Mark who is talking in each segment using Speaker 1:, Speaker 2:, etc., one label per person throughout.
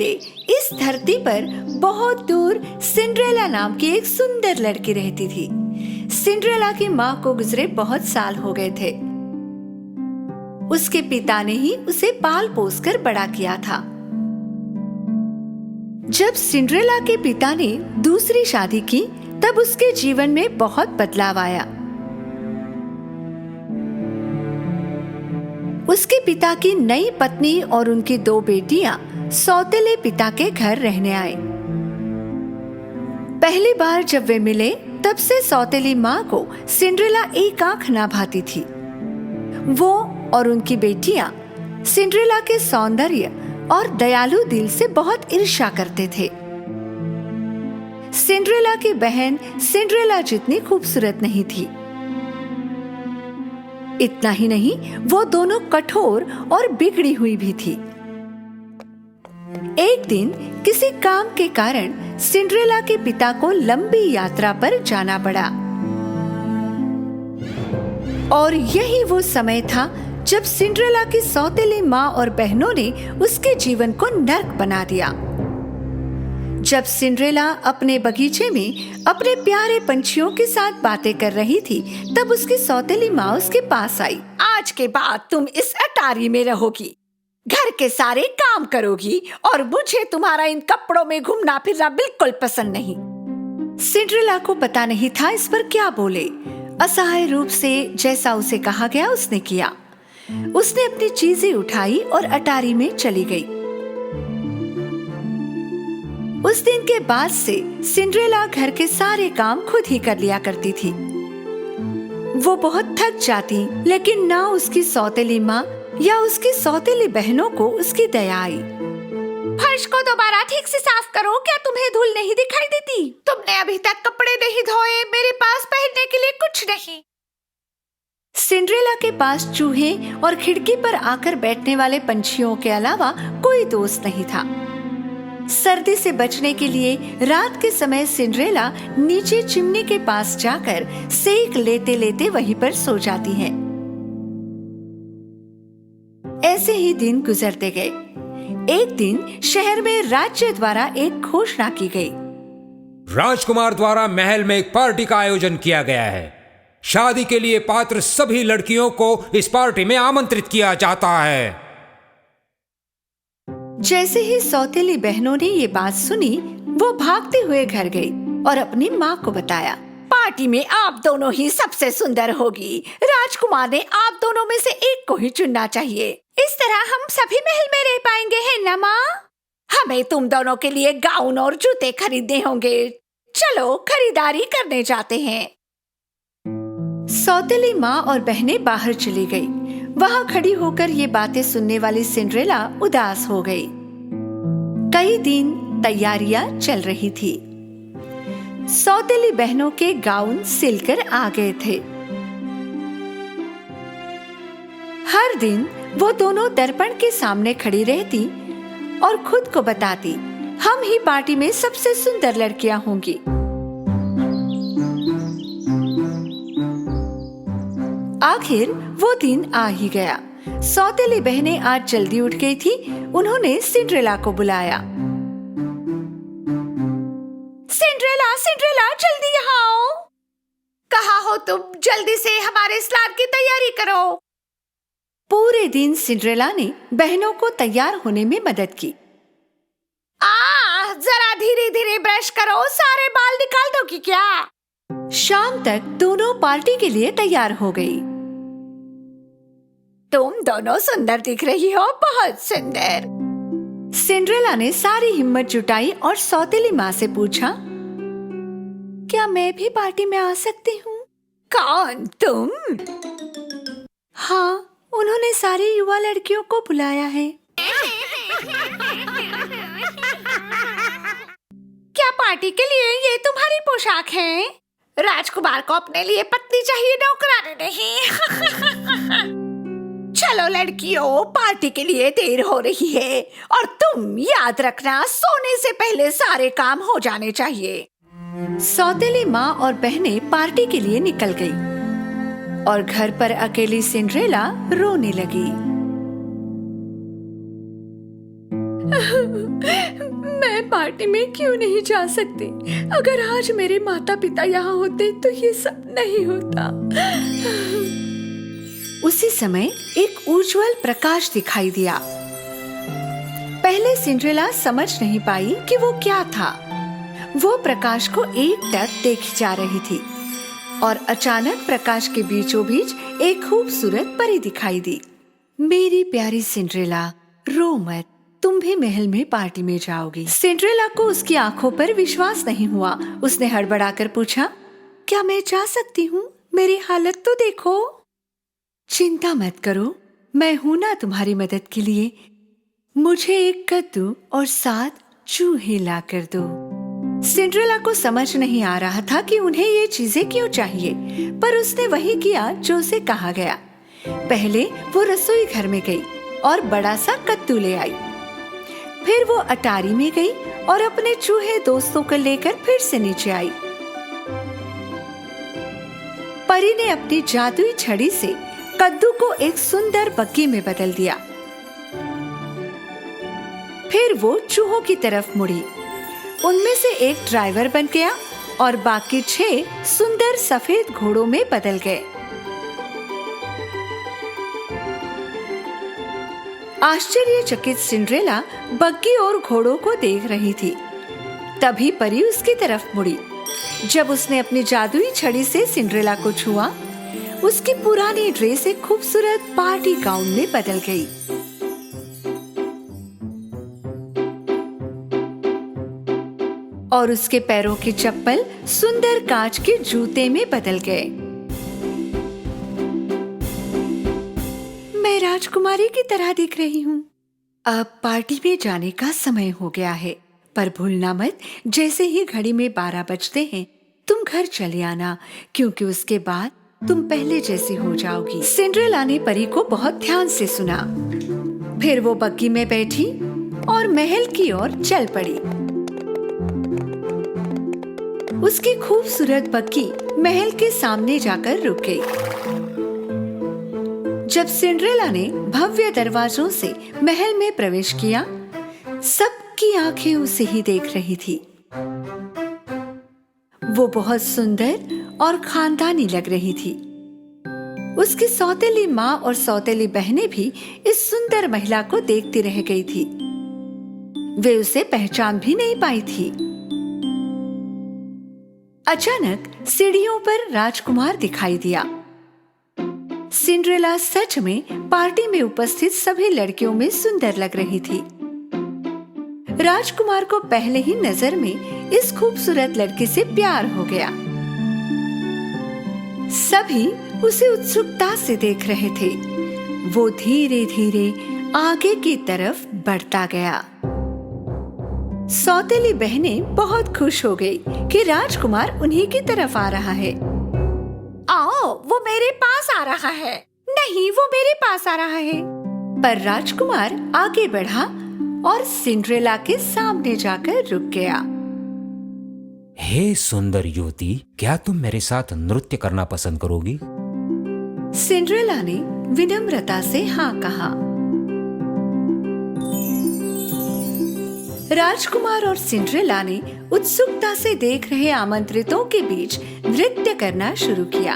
Speaker 1: के इस धरती पर बहुत दूर सिंड्रेला नाम की एक सुंदर लड़की रहती थी। सिंड्रेला की माँ को गुजरे बहुत साल हो गए थे। उसके पिता ने ही उसे पाल पोस कर बड़ा किया था। जब सिंड्रेला के पिता ने दूसरी शादी की तब उसके जीवन में बहुत बदलाव आया। उसके पिता की नई पत्नी और उनकी 2 बेटियां सौतेले पिता के घर रहने आए। पहली बार जब वे मिले तब से सौतेली माँ को सिंड्रेला एक आंख ना भाती थी। वो और उनकी बेटियां सिंड्रेला के सौंदर्य और दयालु दिल से बहुत ईर्ष्या करते थे। सिंड्रेला की बहन सिंड्रेला जितनी खूबसूरत नहीं थी। इतना ही नहीं, वो दोनों कठोर और बिगड़ी हुई भी थी। एक दिन किसी काम के कारण सिंड्रेला के पिता को लंबी यात्रा पर जाना पड़ा और यही वो समय था जब सिंड्रेला की सौतेली माँ और बहनों ने उसके जीवन को नर्क बना दिया। जब सिंड्रेला अपने बगीचे में अपने प्यारे पंछियों के साथ बातें कर रही थी तब उसकी सौतेली माँ उसके पास आई।
Speaker 2: आज के बाद तुम इस अटारी में रहोगी, घर के सारे काम करोगी और मुझे तुम्हारा इन कपड़ों में घूमना फिरना बिल्कुल पसंद नहीं।
Speaker 1: सिंड्रेला को पता नहीं था इस पर क्या बोले। असहाय रूप से जैसा उसे कहा गया उसने किया। उसने अपनी चीजें उठाई और अटारी में चली गई। उस दिन के बाद से सिंड्रेला घर के सारे काम खुद ही कर लिया करती थी। वो बहुत थक जाती, लेकिन ना उसकी सौतेली माँ या उसकी सौतेली बहनों को उसकी दया आई।
Speaker 2: फर्श को दोबारा ठीक से साफ करो, क्या तुम्हें धूल नहीं दिखाई देती? तुमने अभी तक कपड़े नहीं धोए, मेरे पास पहनने के लिए कुछ नहीं।
Speaker 1: सिंड्रेला के पास चूहे और खिड़की पर आकर बैठने वाले पंछियों के अलावा कोई दोस्त नहीं था। सर्दी से बचने के लिए रात के समय सिंड्रेला नीचे चिमनी के पास जाकर सेक लेते लेते वहीं पर सो जाती है। ऐसे ही दिन गुजरते गए। एक दिन शहर में राज्य द्वारा एक घोषणा की गई।
Speaker 3: राजकुमार द्वारा महल में एक पार्टी का आयोजन किया गया है। शादी के लिए पात्र सभी लड़कियों को इस पार्टी में आमंत्रित किया जाता है।
Speaker 1: जैसे ही सौतेली बहनों ने ये बात सुनी, वो भागते हुए घर गई और अपनी माँ को बताया।
Speaker 2: पार्टी में आप दोनों ही सबसे सुंदर होगी। राजकुमार ने आप दोनों में से एक को ही चुनना चाहिए। इस तरह हम सभी महल में रह पाएंगे, है ना माँ? हमें तुम दोनों के लिए गाउन और जूते खरीदने होंगे। चलो खरीदारी करने जाते हैं।
Speaker 1: सौतेली माँ और बहनें बाहर चली गई। वहाँ खड़ी होकर ये बातें सुनने वाली सिंड्रेला उदास हो गई। कई दिन तैयारियां चल रही थी। सौतेली बहनों के गाउन सिलकर आ गए थे। हर दिन वो दोनों दर्पण के सामने खड़ी रहती और खुद को बताती, हम ही पार्टी में सबसे सुंदर लड़कियां होंगी। आखिर वो दिन आ ही गया। सौतेली बहनें आज जल्दी उठ गई थी। उन्होंने सिंड्रेला को बुलाया।
Speaker 2: सिंड्रेला, सिंड्रेला, जल्दी यहाँ आओ। कहाँ हो तुम? जल्दी से हमारे स्नान की तैयारी करो।
Speaker 1: पूरे दिन सिंड्रेला ने बहनों को तैयार होने में मदद की।
Speaker 2: जरा धीरे धीरे ब्रश करो, सारे बाल निकाल दोगी क्या?
Speaker 1: शाम तक दोनों पार्टी के लिए तैयार हो गई।
Speaker 2: तुम दोनों सुंदर दिख रही हो, बहुत सुंदर।
Speaker 1: सिंड्रेला ने सारी हिम्मत जुटाई और सौतेली माँ से पूछा, क्या मैं भी पार्टी में आ सकती हूँ?
Speaker 2: कौन, तुम?
Speaker 1: हाँ, उन्होंने सारी युवा लड़कियों को बुलाया है।
Speaker 2: क्या पार्टी के लिए ये तुम्हारी पोशाक है? राजकुमार को अपने लिए पत्नी चाहिए, नौकरानी नहीं। चलो लड़कियों, पार्टी के लिए देर हो रही है और तुम याद रखना, सोने से पहले सारे काम हो जाने चाहिए।
Speaker 1: सौतेली माँ और बहनें पार्टी के लिए निकल गई और घर पर अकेली सिंड्रेला रोने लगी। पार्टी में क्यों नहीं जा सकती? अगर आज मेरे माता पिता यहाँ होते तो ये सब नहीं होता। उसी समय एक उज्जवल प्रकाश दिखाई दिया। पहले सिंड्रेला समझ नहीं पाई कि वो क्या था। वो प्रकाश को एकटक देखी जा रही थी और अचानक प्रकाश के बीचों बीच एक खूबसूरत परी दिखाई दी। मेरी प्यारी सिंड्रेला, रो मत, तुम भी महल में पार्टी में जाओगी। सिंड्रेला को उसकी आंखों पर विश्वास नहीं हुआ। उसने हड़बड़ाकर पूछा, क्या मैं जा सकती हूँ? मेरी हालत तो देखो। चिंता मत करो, मैं हूं ना तुम्हारी मदद के लिए। मुझे एक कद्दू और 7 चूहे ला कर दो। सिंड्रेला को समझ नहीं आ रहा था कि उन्हें ये चीजें क्यों चाहिए, पर उसने वही किया जो उसे कहा गया। पहले वो रसोई घर में गई और बड़ा सा कद्दू ले आई। फिर वो अटारी में गई और अपने चूहे दोस्तों को लेकर फिर से नीचे आई। परी ने अपनी जादुई छड़ी से कद्दू को एक सुंदर बग्गी में बदल दिया। फिर वो चूहों की तरफ मुड़ी। उनमें से एक ड्राइवर बन गया और बाकी 6 सुंदर सफेद घोड़ों में बदल गए। आश्चर्यचकित सिंड्रेला बग्गी और घोड़ों को देख रही थी। तभी परी उसकी तरफ मुड़ी। जब उसने अपनी जादुई छड़ी से सिंड्रेला को छुआ, उसकी पुरानी ड्रेस एक खूबसूरत पार्टी गाउन में बदल गई। और उसके पैरों की चप्पल सुंदर कांच के जूते में बदल गए। मैं राजकुमारी की तरह दिख रही हूँ। अब पार्टी में जाने का समय हो गया है, पर भूलना मत, जैसे ही घड़ी में 12 बजते हैं तुम घर चले आना, क्योंकि उसके बाद तुम पहले जैसी हो जाओगी। सिंड्रेला ने परी को बहुत ध्यान से सुना। फिर वो बग्गी में बैठी और महल की ओर चल पड़ी। उसकी खूबसूरत बग्गी महल के सामने जाकर रुक गई। जब सिंड्रेला ने भव्य दरवाजों से महल में प्रवेश किया, सबकी आंखें उसे ही देख रही थी। वो बहुत सुंदर और खानदानी लग रही थी। उसकी सौतेली माँ और सौतेली बहनें भी इस सुंदर महिला को देखती रह गई थी। वे उसे पहचान भी नहीं पाई थी। अचानक सीढ़ियों पर राजकुमार दिखाई दिया। सिंड्रेला सच में पार्टी में उपस्थित सभी लड़कियों में सुंदर लग रही थी। राजकुमार को पहले ही नजर में इस खूबसूरत लड़की से प्यार हो गया। सभी उसे उत्सुकता से देख रहे थे। वो धीरे धीरे आगे की तरफ बढ़ता गया। सौतेली बहनें बहुत खुश हो गई कि राजकुमार उन्हीं की तरफ आ रहा है।
Speaker 2: आओ, वो मेरे पास आ रहा है। नहीं, वो मेरे पास आ रहा है।
Speaker 1: पर राजकुमार आगे बढ़ा और सिंड्रेला के सामने जाकर रुक गया।
Speaker 3: हे सुंदर युवती, क्या तुम मेरे साथ नृत्य करना पसंद करोगी?
Speaker 1: सिंड्रेला ने विनम्रता से हाँ कहा। राजकुमार और सिंड्रेला ने उत्सुकता से देख रहे आमंत्रितों के बीच नृत्य करना शुरू किया।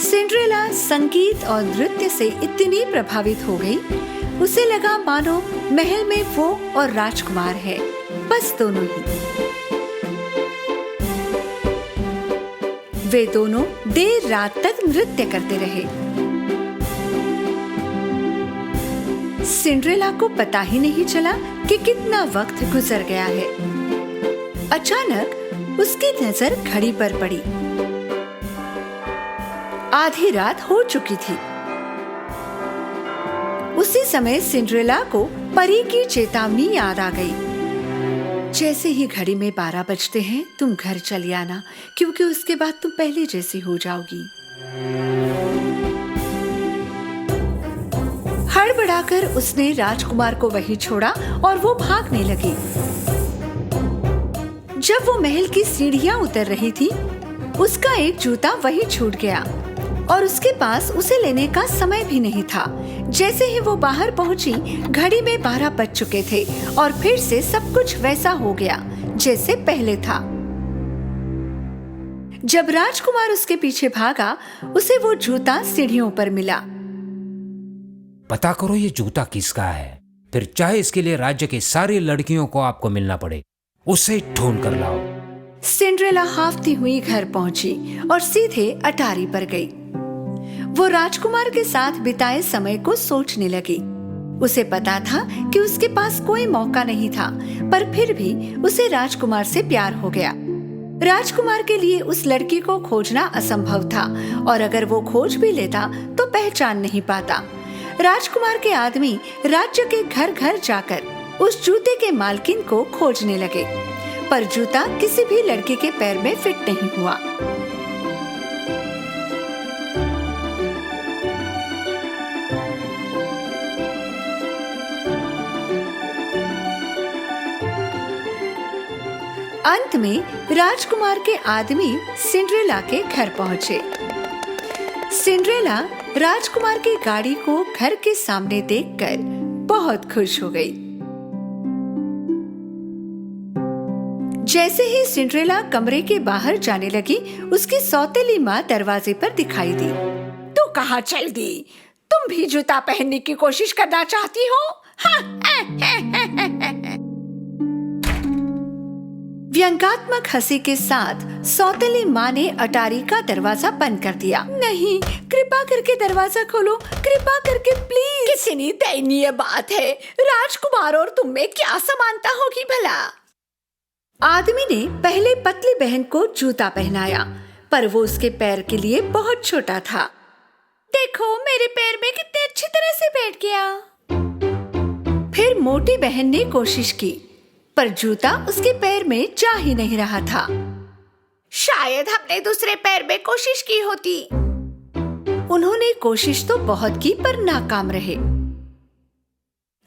Speaker 1: सिंड्रेला संगीत और नृत्य से इतनी प्रभावित हो गई, उसे लगा मानो महल में वो और राजकुमार है, बस दोनों ही। वे दोनों देर रात तक नृत्य करते रहे। सिंड्रेला को पता ही नहीं चला कि कितना वक्त गुजर गया है। अचानक उसकी नजर घड़ी पर पड़ी। आधी रात हो चुकी थी। उसी समय सिंड्रेला को परी की चेतावनी याद आ गई। जैसे ही घड़ी में 12 बजते हैं तुम घर चली आना, क्योंकि उसके बाद तुम पहले जैसी हो जाओगी। हड़बड़ाकर उसने राजकुमार को वहीं छोड़ा और वो भागने लगी। जब वो महल की सीढ़ियां उतर रही थी, उसका एक जूता वहीं छूट गया और उसके पास उसे लेने का समय भी नहीं था। जैसे ही वो बाहर पहुंची, घड़ी में 12 बज चुके थे और फिर से सब कुछ वैसा हो गया जैसे पहले था। जब राजकुमार उसके पीछे भागा, उसे वो जूता सीढ़ियों पर मिला।
Speaker 3: पता करो ये जूता किसका है, फिर चाहे इसके लिए राज्य की सारी लड़कियों को आपको मिलना पड़े, उसे ढूंढ कर लाओ।
Speaker 1: सिंड्रेला हाफती हुई घर पहुंची और सीधे अटारी पर गई। वो राजकुमार के साथ बिताए समय को सोचने लगी। उसे पता था कि उसके पास कोई मौका नहीं था, पर फिर भी उसे राजकुमार से प्यार हो गया। राजकुमार के लिए उस लड़की को खोजना असंभव था, और अगर वो खोज भी लेता तो पहचान नहीं पाता। राजकुमार के आदमी राज्य के घर घर जाकर उस जूते के मालकिन को खोजने लगे, पर जूता किसी भी लड़की के पैर में फिट नहीं हुआ। अंत में राजकुमार के आदमी सिंड्रेला के घर पहुंचे। सिंड्रेला राजकुमार की गाड़ी को घर के सामने देखकर बहुत खुश हो गई। जैसे ही सिंड्रेला कमरे के बाहर जाने लगी, उसकी सौतेली माँ दरवाजे पर दिखाई दी।
Speaker 2: तू कहाँ चल दी? तुम भी जूता पहनने की कोशिश करना चाहती हो?
Speaker 1: व्यंग्यात्मक हंसी के साथ सौतेली माँ ने अटारी का दरवाजा बंद कर दिया। नहीं, कृपा करके दरवाजा खोलो, कृपा करके प्लीज।
Speaker 2: कितनी दयनीय बात है। राजकुमार और तुम में क्या समानता होगी भला?
Speaker 1: आदमी ने पहले पतली बहन को जूता पहनाया, पर वो उसके पैर के लिए बहुत छोटा था।
Speaker 2: देखो मेरे पैर में कितने अच्छी तरह से बैठ गया।
Speaker 1: फिर मोटी बहन ने कोशिश की, पर जूता उसके पैर में जा ही नहीं रहा था।
Speaker 2: शायद हमने दूसरे पैर में कोशिश की होती।
Speaker 1: उन्होंने कोशिश तो बहुत की, पर नाकाम रहे।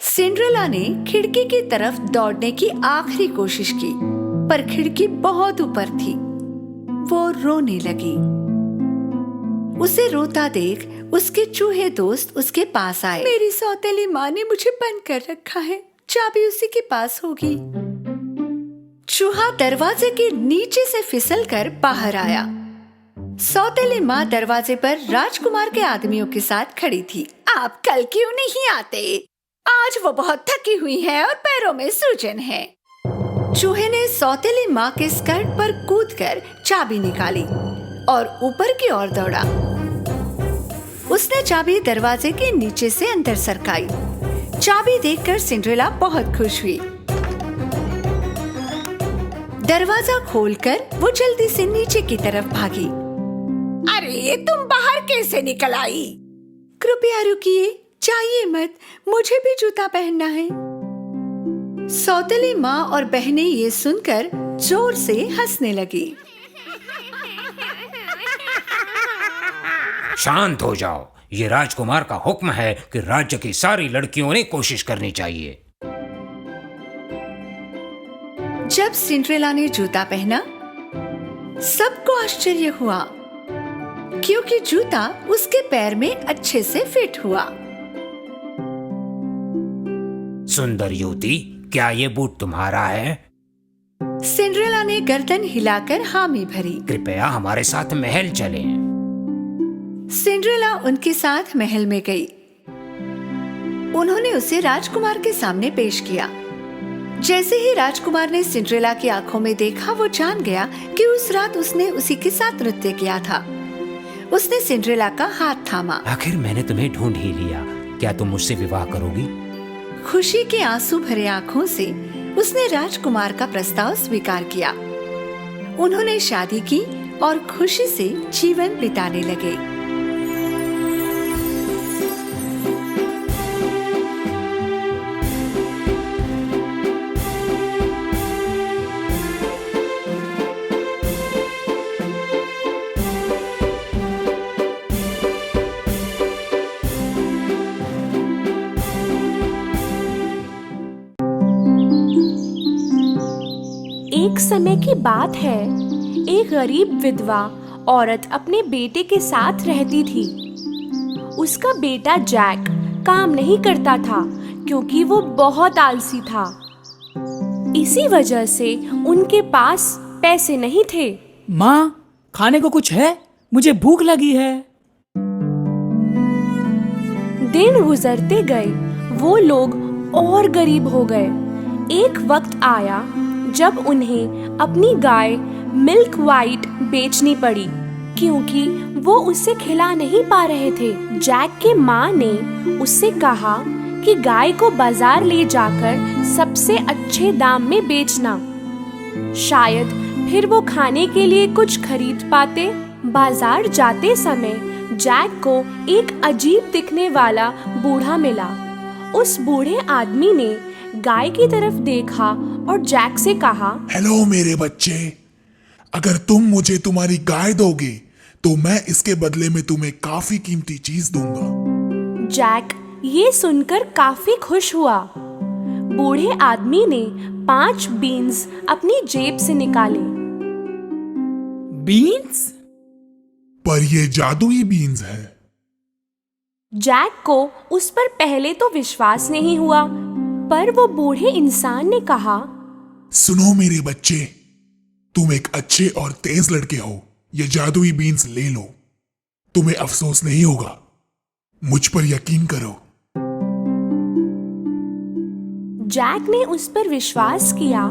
Speaker 1: सिंड्रेला ने खिड़की की तरफ दौड़ने की आखिरी कोशिश की, पर खिड़की बहुत ऊपर थी। वो रोने लगी। उसे रोता देख उसके चूहे दोस्त उसके पास आए। मेरी सौतेली माँ ने मुझे बंद कर रखा है, चाबी उसी के पास होगी। चूहा दरवाजे के नीचे से फिसलकर बाहर आया। सौतेली माँ दरवाजे पर राजकुमार के आदमियों के साथ खड़ी थी।
Speaker 2: आप कल क्यों नहीं आते? आज वो बहुत थकी हुई है और पैरों में सूजन है।
Speaker 1: चूहे ने सौतेली माँ के स्कर्ट पर कूदकर चाबी निकाली और ऊपर की ओर दौड़ा। उसने चाबी दरवाजे के नीचे से अंदर सरकाई। चाबी देखकर सिंड्रेला बहुत खुश हुई। दरवाजा खोलकर वो जल्दी से नीचे की तरफ भागी।
Speaker 2: अरे तुम बाहर कैसे निकल आई?
Speaker 1: कृपया रुकिए, जाइए मत, मुझे भी जूता पहनना है। सौतेली माँ और बहनें ये सुनकर जोर से हंसने लगी।
Speaker 3: शांत हो जाओ, ये राजकुमार का हुक्म है कि राज्य की सारी लड़कियों ने कोशिश करनी चाहिए।
Speaker 1: जब सिंड्रेला ने जूता पहना, सबको आश्चर्य हुआ, क्योंकि जूता उसके पैर में अच्छे से फिट हुआ।
Speaker 3: सुंदर युवती, क्या ये बूट तुम्हारा है?
Speaker 1: सिंड्रेला ने गर्दन हिलाकर हामी भरी।
Speaker 3: कृपया हमारे साथ महल चलें।
Speaker 1: सिंड्रेला उनके साथ महल में गई। उन्होंने उसे राजकुमार के सामने पेश किया। जैसे ही राजकुमार ने सिंड्रेला की आंखों में देखा, वो जान गया कि उस रात उसने उसी के साथ नृत्य किया था। उसने सिंड्रेला का हाथ थामा।
Speaker 3: आखिर मैंने तुम्हें ढूंढ ही लिया, क्या तुम मुझसे विवाह करोगी?
Speaker 1: खुशी के आंसू भरे आंखों से उसने राजकुमार का प्रस्ताव स्वीकार किया। उन्होंने शादी की और खुशी से जीवन बिताने लगे।
Speaker 4: एक समय की बात है, एक गरीब विधवा औरत अपने बेटे के साथ रहती थी। उसका बेटा जैक काम नहीं करता था क्योंकि वो बहुत आलसी था। इसी वजह से उनके पास पैसे नहीं थे।
Speaker 5: माँ, खाने को कुछ है? मुझे भूख लगी है।
Speaker 4: दिन गुजरते गए, वो लोग और गरीब हो गए। एक वक्त आया जब उन्हें अपनी गाय मिल्क वाइट बेचनी पड़ी क्योंकि वो उससे खिला नहीं पा रहे थे। जैक के माँ ने उससे कहा कि गाय को बाजार ले जाकर सबसे अच्छे दाम में बेचना, शायद फिर वो खाने के लिए कुछ खरीद पाते। बाजार जाते समय जैक को एक अजीब दिखने वाला बूढ़ा मिला। उस बूढ़े आदमी ने गाय की तरफ देखा और जैक से कहा,
Speaker 6: हेलो मेरे बच्चे, अगर तुम मुझे तुम्हारी गाय दोगे तो मैं इसके बदले में तुम्हें काफी कीमती चीज दूंगा।
Speaker 4: जैक ये सुनकर काफी खुश हुआ। बूढ़े आदमी ने 5 बीन्स अपनी जेब से निकाले।
Speaker 5: बीन्स?
Speaker 6: पर ये जादुई बीन्स है।
Speaker 4: जैक को उस पर पहले तो विश्वास नहीं हुआ, पर वो बूढ़े इंसान ने कहा,
Speaker 6: सुनो मेरे बच्चे, तुम एक अच्छे और तेज लड़के हो, ये जादुई बीन्स ले लो, तुम्हें अफसोस नहीं होगा, मुझ पर यकीन करो।
Speaker 4: जैक ने उस पर विश्वास किया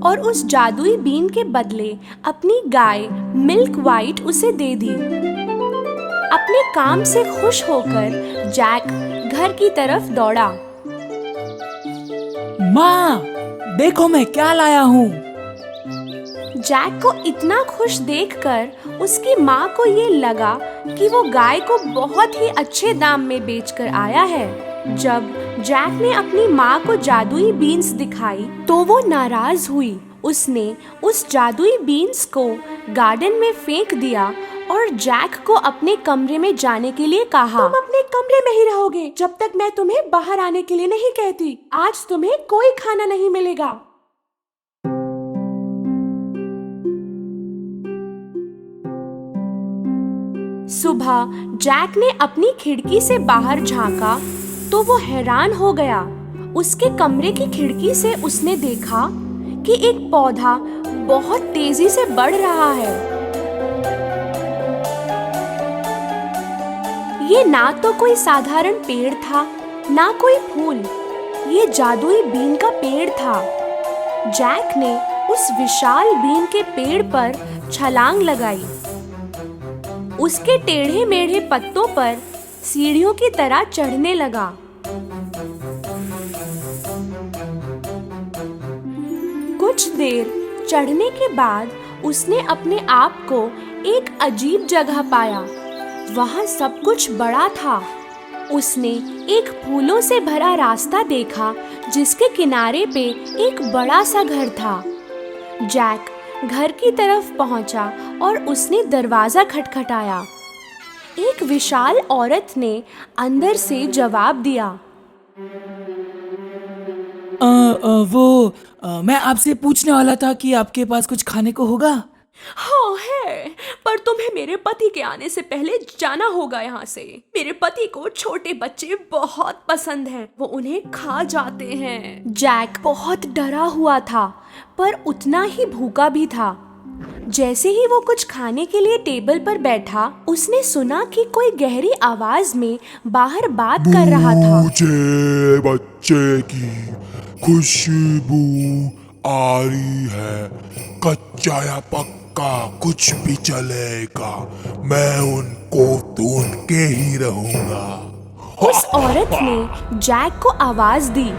Speaker 4: और उस जादुई बीन के बदले अपनी गाय मिल्क वाइट उसे दे दी। अपने काम से खुश होकर जैक घर की तरफ दौड़ा।
Speaker 5: माँ, देखो मैं क्या लाया हूँ।
Speaker 4: जैक को इतना खुश देखकर उसकी माँ को ये लगा कि वो गाय को बहुत ही अच्छे दाम में बेचकर आया है। जब जैक ने अपनी माँ को जादुई बीन्स दिखाई तो वो नाराज हुई। उसने उस जादुई बीन्स को गार्डन में फेंक दिया और जैक को अपने कमरे में जाने के लिए कहा, तुम अपने कमरे में ही रहोगे जब तक मैं तुम्हें बाहर आने के लिए नहीं कहती। आज तुम्हें कोई खाना नहीं मिलेगा। सुबह जैक ने अपनी खिड़की से बाहर झांका तो वो हैरान हो गया। उसके कमरे की खिड़की से उसने देखा कि एक पौधा बहुत तेजी से बढ़ रहा है। ये ना तो कोई साधारण पेड़ था, ना कोई फूल, ये जादुई बीन का पेड़ था। जैक ने उस विशाल बीन के पेड़ पर छलांग लगाई। उसके टेढ़े मेढ़े पत्तों पर सीढ़ियों की तरह चढ़ने लगा। कुछ देर चढ़ने के बाद उसने अपने आप को एक अजीब जगह पाया। वहाँ सब कुछ बड़ा था। उसने एक फूलों से भरा रास्ता देखा जिसके किनारे पे एक बड़ा सा घर था। जैक घर की तरफ पहुंचा और उसने दरवाजा खटखटाया। एक विशाल औरत ने अंदर से जवाब दिया,
Speaker 5: मैं आपसे पूछने वाला था कि आपके पास कुछ खाने को होगा?
Speaker 4: हाँ है, पर तुम्हें मेरे पति के आने से पहले जाना होगा यहाँ से। मेरे पति को छोटे बच्चे बहुत पसंद हैं, वो उन्हें खा जाते हैं। जैक बहुत डरा हुआ था पर उतना ही भूखा भी था। जैसे ही वो कुछ खाने के लिए टेबल पर बैठा, उसने सुना कि कोई गहरी आवाज में बाहर बात कर रहा था।
Speaker 6: मुझे बच्चे की खुशबू आ रही है, कच्चा या पक्का कुछ भी चलेगा, मैं उनको ढूंढ के ही रहूंगा।
Speaker 4: उस औरत ने जैक को आवाज दी,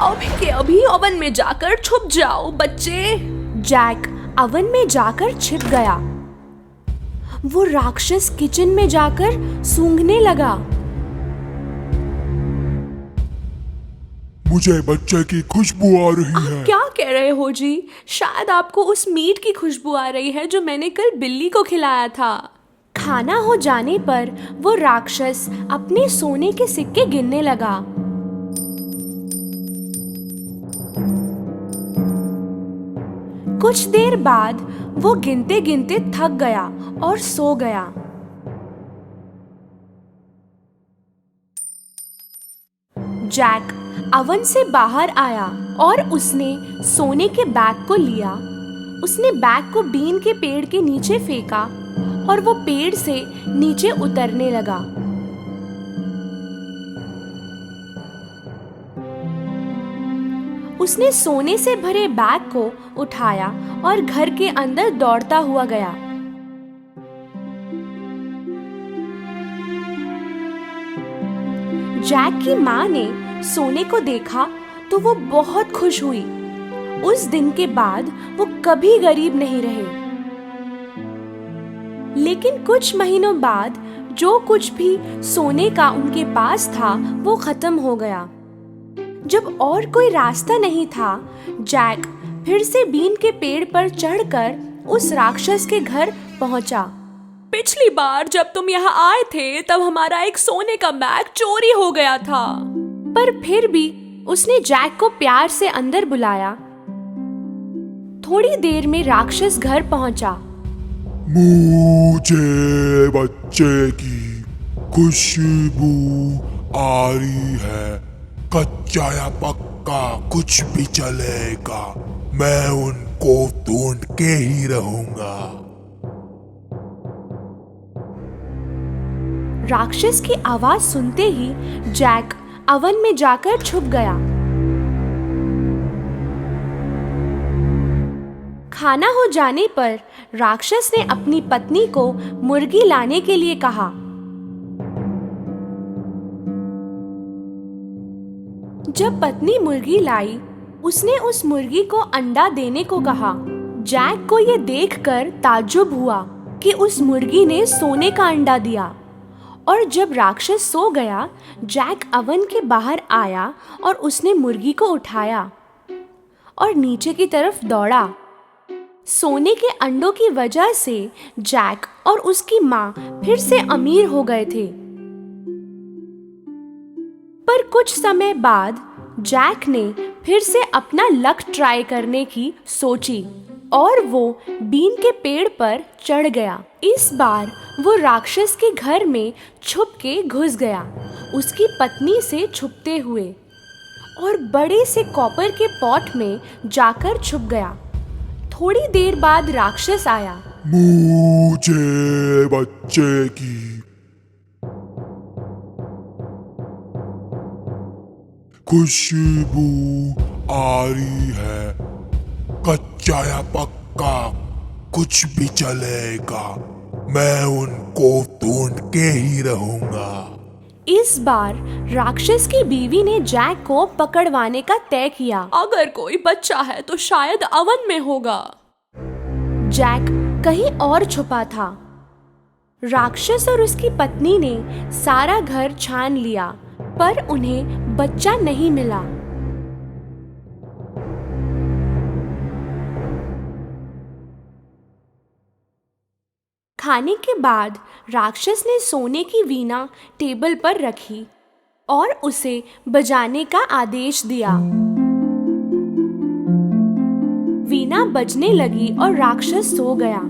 Speaker 4: अभी के अभी ओवन में जाकर छुप जाओ बच्चे। जैक ओवन में जाकर छिप गया। वो राक्षस किचन में जाकर सूंघने लगा।
Speaker 6: मुझे बच्चे की खुशबू आ रही है।
Speaker 4: क्या कह रहे हो जी? शायद आपको उस मीट की खुशबू आ रही है जो मैंने कल बिल्ली को खिलाया था। खाना हो जाने पर वो राक्षस अपने सोने के सिक्के गिनने लगा। कुछ देर बाद वो गिनते गिनते थक गया और सो गया। जैक अवन से बाहर आया और उसने सोने के बैग को लिया। उसने बैग को बीन के पेड़ के नीचे फेंका और वो पेड़ से नीचे उतरने लगा। उसने सोने से भरे बैग को उठाया और घर के अंदर दौड़ता हुआ गया। जैक की माँ ने सोने को देखा तो वो बहुत खुश हुई। उस दिन के बाद वो कभी गरीब नहीं रहे। लेकिन कुछ महीनों बाद जो कुछ भी सोने का उनके पास था वो खत्म हो गया। जब और कोई रास्ता नहीं था, जैक फिर से बीन के पेड़ पर चढ़कर उस राक्षस के घर पहुंचा। पिछली बार जब तुम यहाँ आए थे तब हमारा एक सोने का बैग चोरी हो गया था। पर फिर भी उसने जैक को प्यार से अंदर बुलाया। थोड़ी देर में राक्षस घर पहुंचा।
Speaker 6: मुझे बच्चे की खुशबू आ रही है। कच्चा या पक्का कुछ भी चलेगा, मैं उनको ढूंढ के ही रहूंगा।
Speaker 4: राक्षस की आवाज सुनते ही जैक अवन में जाकर छुप गया। खाना हो जाने पर राक्षस ने अपनी पत्नी को मुर्गी लाने के लिए कहा। जब पत्नी मुर्गी लाई, उसने उस मुर्गी को अंडा देने को कहा। जैक को ये देखकर ताज्जुब हुआ कि उस मुर्गी ने सोने का अंडा दिया। और जब राक्षस सो गया, जैक अवन के बाहर आया और उसने मुर्गी को उठाया और नीचे की तरफ दौड़ा। सोने के अंडों की वजह से जैक और उसकी माँ फिर से अमीर हो गए थे। पर कुछ समय बाद जैक ने फिर से अपना लक ट्राई करने की सोची और वो बीन के पेड़ पर चढ़ गया। इस बार वो राक्षस के घर में छुप के घुस गया, उसकी पत्नी से छुपते हुए, और बड़े से कॉपर के पॉट में जाकर छुप गया। थोड़ी देर बाद राक्षस आया।
Speaker 6: मुझे बच्चे की खुशबू आ रही है। कच्चा या पक्का कुछ भी चलेगा, मैं उनको ढूंढ के ही रहूंगा।
Speaker 4: इस बार राक्षस की बीवी ने जैक को पकड़वाने का तय किया। अगर कोई बच्चा है तो शायद अवन में होगा। जैक कहीं और छुपा था। राक्षस और उसकी पत्नी ने सारा घर छान लिया, पर उन्हें बच्चा नहीं मिला। खाने के बाद राक्षस ने सोने की वीणा टेबल पर रखी और उसे बजाने का आदेश दिया। वीणा बजने लगी और राक्षस सो गया।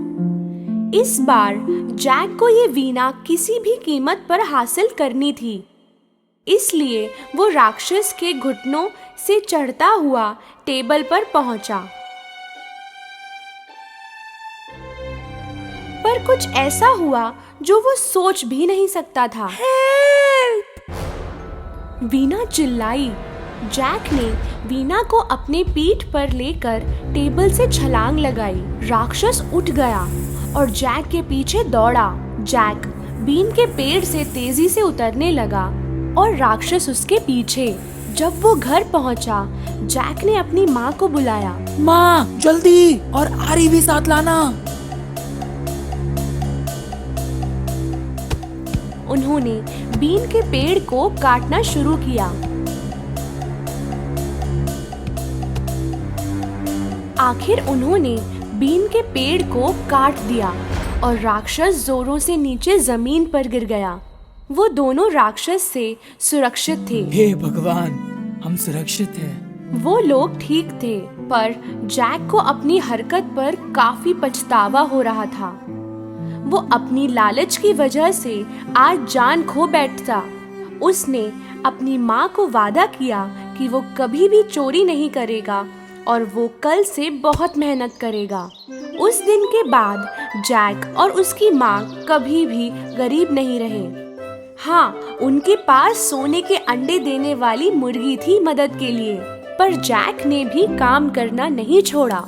Speaker 4: इस बार जैक को ये वीणा किसी भी कीमत पर हासिल करनी थी, इसलिए वो राक्षस के घुटनों से चढ़ता हुआ टेबल पर पहुंचा। पर कुछ ऐसा हुआ जो वो सोच भी नहीं सकता था। हेल्प! वीणा चिल्लाई। जैक ने वीणा को अपने पीठ पर लेकर टेबल से छलांग लगाई। राक्षस उठ गया और जैक के पीछे दौड़ा। जैक बीन के पेड़ से तेजी से उतरने लगा और राक्षस उसके पीछे। जब वो घर पहुंचा, जैक ने अपनी माँ को बुलाया।
Speaker 5: माँ, जल्दी, और आरी भी साथ लाना।
Speaker 4: उन्होंने बीन के पेड़ को काटना शुरू किया। आखिर उन्होंने बीन के पेड़ को काट दिया और राक्षस जोरों से नीचे जमीन पर गिर गया। वो दोनों राक्षस से सुरक्षित थे।
Speaker 5: हे भगवान, हम सुरक्षित हैं।
Speaker 4: वो लोग ठीक थे। पर जैक को अपनी हरकत पर काफी पछतावा हो रहा था। वो अपनी लालच की वजह से आज जान खो बैठता। उसने अपनी माँ को वादा किया कि वो कभी भी चोरी नहीं करेगा और वो कल से बहुत मेहनत करेगा। उस दिन के बाद जैक और उसकी माँ कभी भी गरीब नहीं रहे। हाँ, उनके पास सोने के अंडे देने वाली मुर्गी थी मदद के लिए, पर जैक ने भी काम करना नहीं छोड़ा।